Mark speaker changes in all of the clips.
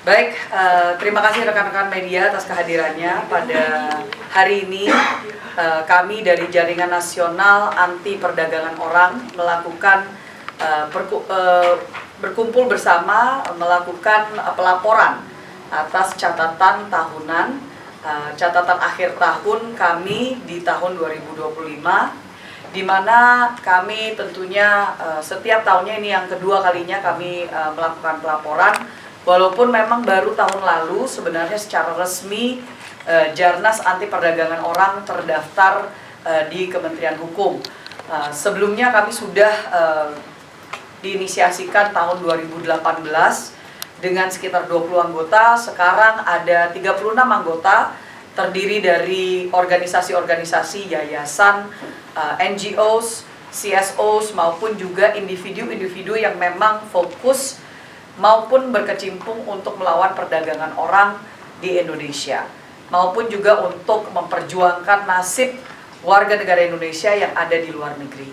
Speaker 1: Baik, terima kasih rekan-rekan media atas kehadirannya pada hari ini. Kami dari Jaringan Nasional Anti Perdagangan Orang melakukan berkumpul bersama melakukan pelaporan atas catatan tahunan, catatan akhir tahun kami di tahun 2025, di mana kami tentunya setiap tahunnya ini yang kedua kalinya kami melakukan pelaporan. Walaupun memang baru tahun lalu sebenarnya secara resmi Jarnas Anti Perdagangan Orang terdaftar di Kementerian Hukum. Sebelumnya kami sudah diinisiasikan tahun 2018 dengan sekitar 20 anggota. Sekarang ada 36 anggota, terdiri dari organisasi-organisasi, yayasan, NGOs, CSOs maupun juga individu-individu yang memang fokus maupun berkecimpung untuk melawan perdagangan orang di Indonesia, maupun juga untuk memperjuangkan nasib warga negara Indonesia yang ada di luar negeri.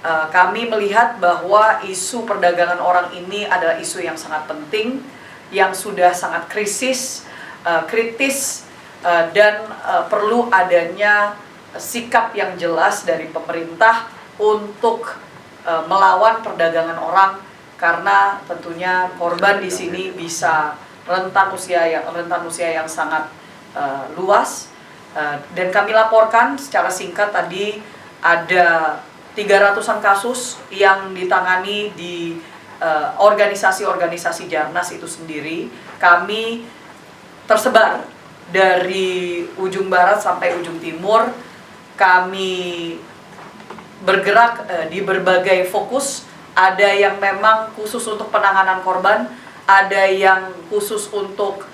Speaker 1: Kami melihat bahwa isu perdagangan orang ini adalah isu yang sangat penting, yang sudah sangat kritis, dan perlu adanya sikap yang jelas dari pemerintah untuk melawan perdagangan orang. Karena tentunya korban di sini bisa rentan usia yang sangat luas, dan kami laporkan secara singkat tadi ada 300-an kasus yang ditangani di organisasi-organisasi Jarnas itu sendiri. Kami tersebar dari ujung barat sampai ujung timur. Kami bergerak di berbagai fokus. Ada yang memang khusus untuk penanganan korban, ada yang khusus untuk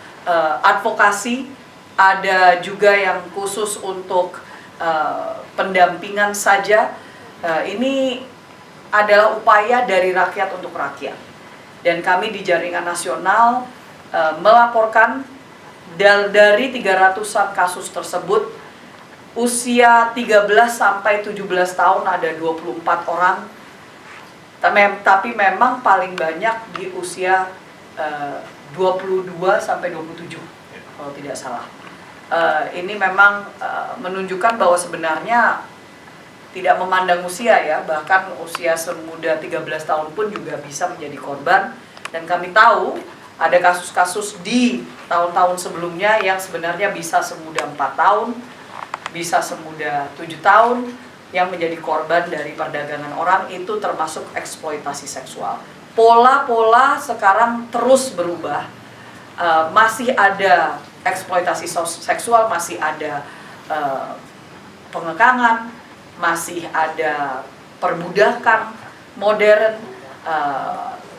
Speaker 1: advokasi, ada juga yang khusus untuk pendampingan saja. Ini adalah upaya dari rakyat untuk rakyat. Dan kami di Jaringan Nasional melaporkan dari 300-an kasus tersebut, usia 13 sampai 17 tahun ada 24 orang. Tapi memang paling banyak di usia 22 sampai 27 kalau tidak salah. Ini memang menunjukkan bahwa sebenarnya tidak memandang usia ya, bahkan usia semuda 13 tahun pun juga bisa menjadi korban. Dan kami tahu ada kasus-kasus di tahun-tahun sebelumnya yang sebenarnya bisa semuda 4 tahun, bisa semuda 7 tahun, yang menjadi korban dari perdagangan orang, itu termasuk eksploitasi seksual. Pola-pola sekarang terus berubah, masih ada eksploitasi seksual, masih ada pengekangan, masih ada perbudakan modern.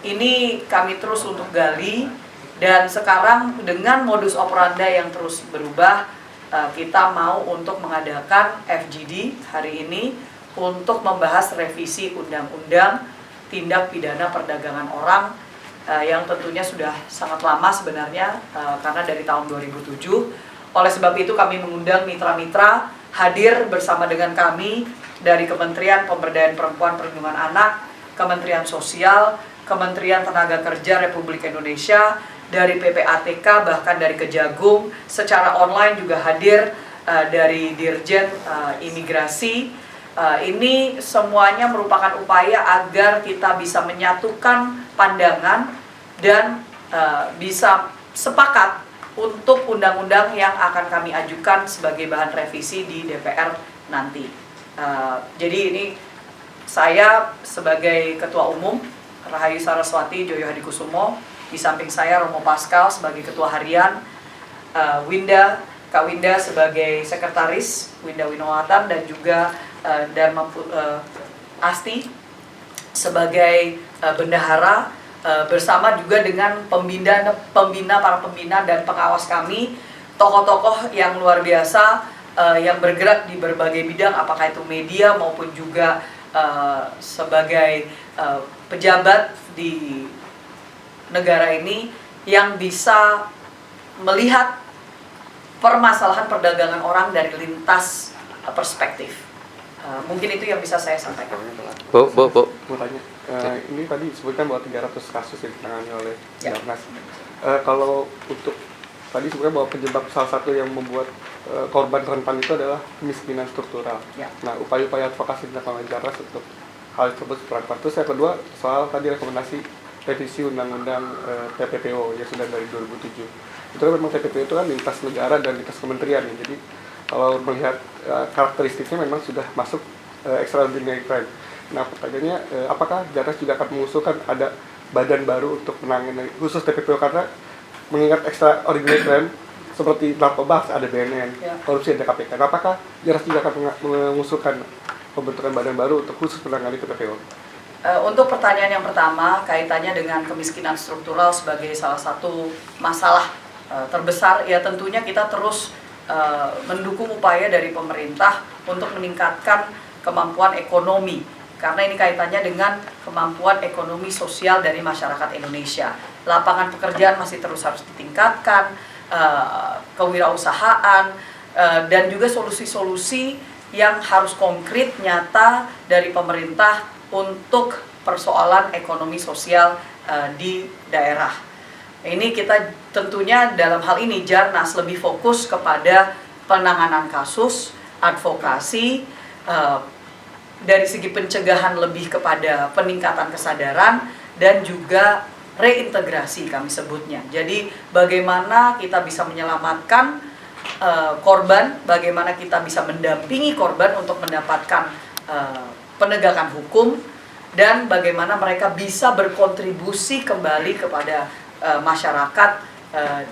Speaker 1: Ini kami terus untuk gali, dan sekarang dengan modus operandi yang terus berubah, kita mau untuk mengadakan FGD hari ini untuk membahas revisi Undang-Undang Tindak Pidana Perdagangan Orang yang tentunya sudah sangat lama sebenarnya, karena dari tahun 2007. Oleh sebab itu kami mengundang mitra-mitra hadir bersama dengan kami dari Kementerian Pemberdayaan Perempuan Perlindungan Anak, Kementerian Sosial, Kementerian Tenaga Kerja Republik Indonesia, dari PPATK, bahkan dari Kejagung. Secara online juga hadir dari Dirjen Imigrasi. Ini semuanya merupakan upaya agar kita bisa menyatukan pandangan dan bisa sepakat untuk undang-undang yang akan kami ajukan sebagai bahan revisi di DPR nanti. Jadi ini saya sebagai Ketua Umum, Rahayu Saraswati Joyo Hadikusumo, di samping saya Romo Pascal sebagai Ketua Harian, Kak Winda sebagai Sekretaris, Winda Winowatan, dan juga Dharma Asti sebagai Bendahara, bersama juga dengan para pembina dan pengawas kami, tokoh-tokoh yang luar biasa yang bergerak di berbagai bidang, apakah itu media maupun juga sebagai pejabat di negara ini, yang bisa melihat permasalahan perdagangan orang dari lintas perspektif. Mungkin itu yang bisa saya sampaikan.
Speaker 2: Bu.
Speaker 3: Mau tanya, ini tadi disebutkan bahwa 300 kasus yang ditangani oleh
Speaker 1: Ya.
Speaker 3: Jarnas. Kalau untuk tadi sebenarnya bahwa penyebab salah satu yang membuat korban rentan itu adalah kemiskinan struktural.
Speaker 1: Ya.
Speaker 3: Nah, upaya-upaya advokasi dilakukan oleh Jarnas untuk hal tersebut seperti apa? Terus yang kedua, soal tadi rekomendasi revisi Undang-Undang TPPO yang sudah dari 2007. Itu kan memang TPPO itu kan lintas negara dan lintas kementerian ya. Jadi kalau melihat karakteristiknya memang sudah masuk extraordinary crime. Nah, pertanyaannya, apakah Jarnas juga akan mengusulkan ada badan baru untuk menangani khusus TPPO, karena mengingat extraordinary crime seperti narkoba ada BNN,
Speaker 1: Ya.
Speaker 3: korupsi ada KPK. Nah, apakah Jarnas juga akan mengusulkan pembentukan badan baru untuk khusus menangani TPPO?
Speaker 1: Untuk pertanyaan yang pertama, kaitannya dengan kemiskinan struktural sebagai salah satu masalah terbesar, ya tentunya kita terus mendukung upaya dari pemerintah untuk meningkatkan kemampuan ekonomi, karena ini kaitannya dengan kemampuan ekonomi sosial dari masyarakat Indonesia. Lapangan pekerjaan masih terus harus ditingkatkan, kewirausahaan, dan juga solusi-solusi yang harus konkret, nyata dari pemerintah untuk persoalan ekonomi sosial di daerah. Ini kita tentunya dalam hal ini Jarnas lebih fokus kepada penanganan kasus, advokasi, dari segi pencegahan lebih kepada peningkatan kesadaran dan juga reintegrasi kami sebutnya. Jadi bagaimana kita bisa menyelamatkan korban, bagaimana kita bisa mendampingi korban untuk mendapatkan penegakan hukum, dan bagaimana mereka bisa berkontribusi kembali kepada masyarakat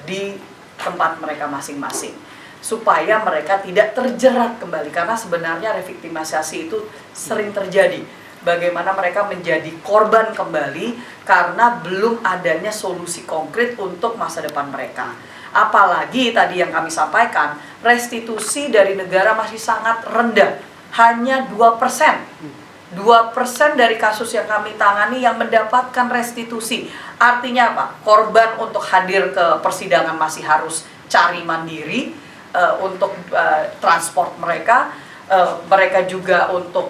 Speaker 1: di tempat mereka masing-masing, supaya mereka tidak terjerat kembali, karena sebenarnya reviktimisasi itu sering terjadi. Bagaimana mereka menjadi korban kembali karena belum adanya solusi konkret untuk masa depan mereka. Apalagi tadi yang kami sampaikan, restitusi dari negara masih sangat rendah, hanya 2%. 2% dari kasus yang kami tangani yang mendapatkan restitusi. Artinya apa? Korban untuk hadir ke persidangan masih harus cari mandiri untuk transport mereka. Mereka juga untuk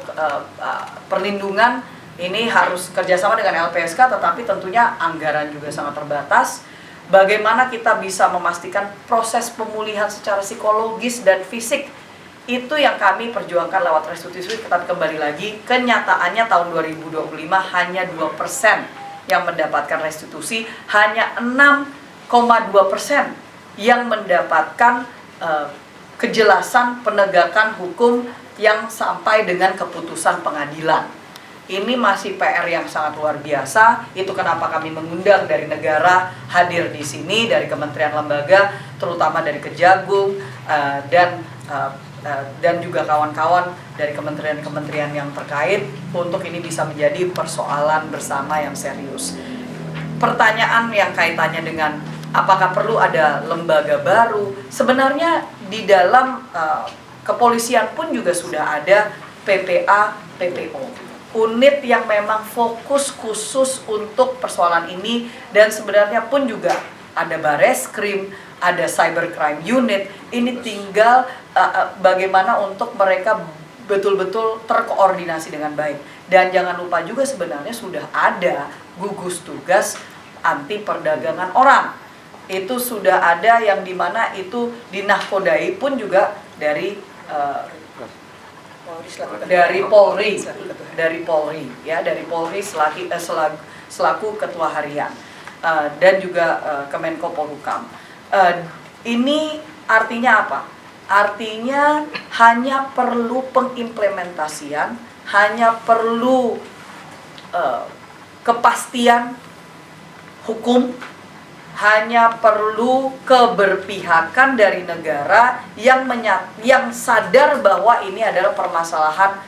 Speaker 1: perlindungan ini harus kerjasama dengan LPSK, tetapi tentunya anggaran juga sangat terbatas. Bagaimana kita bisa memastikan proses pemulihan secara psikologis dan fisik, itu yang kami perjuangkan lewat restitusi. Tetapi kembali lagi, kenyataannya tahun 2025 hanya 2% yang mendapatkan restitusi, hanya 6,2% yang mendapatkan kejelasan penegakan hukum yang sampai dengan keputusan pengadilan. Ini masih PR yang sangat luar biasa. Itu kenapa kami mengundang dari negara hadir di sini, dari kementerian lembaga, terutama dari Kejagung dan juga kawan-kawan dari kementerian-kementerian yang terkait, untuk ini bisa menjadi persoalan bersama yang serius. Pertanyaan yang kaitannya dengan apakah perlu ada lembaga baru, sebenarnya di dalam kepolisian pun juga sudah ada PPA, PPO, unit yang memang fokus khusus untuk persoalan ini, dan sebenarnya pun juga ada Bareskrim, ada Cybercrime Unit. Ini tinggal bagaimana untuk mereka betul-betul terkoordinasi dengan baik. Dan jangan lupa juga sebenarnya sudah ada gugus tugas anti perdagangan orang. Itu sudah ada, yang dimana itu dinahkodai pun juga dari Polri ya, dari Polri selaku ketua harian, dan juga Kemenko Polhukam. Ini artinya apa? Artinya hanya perlu pengimplementasian, hanya perlu kepastian hukum, hanya perlu keberpihakan dari negara yang sadar bahwa ini adalah permasalahan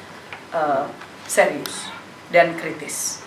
Speaker 1: serius dan kritis.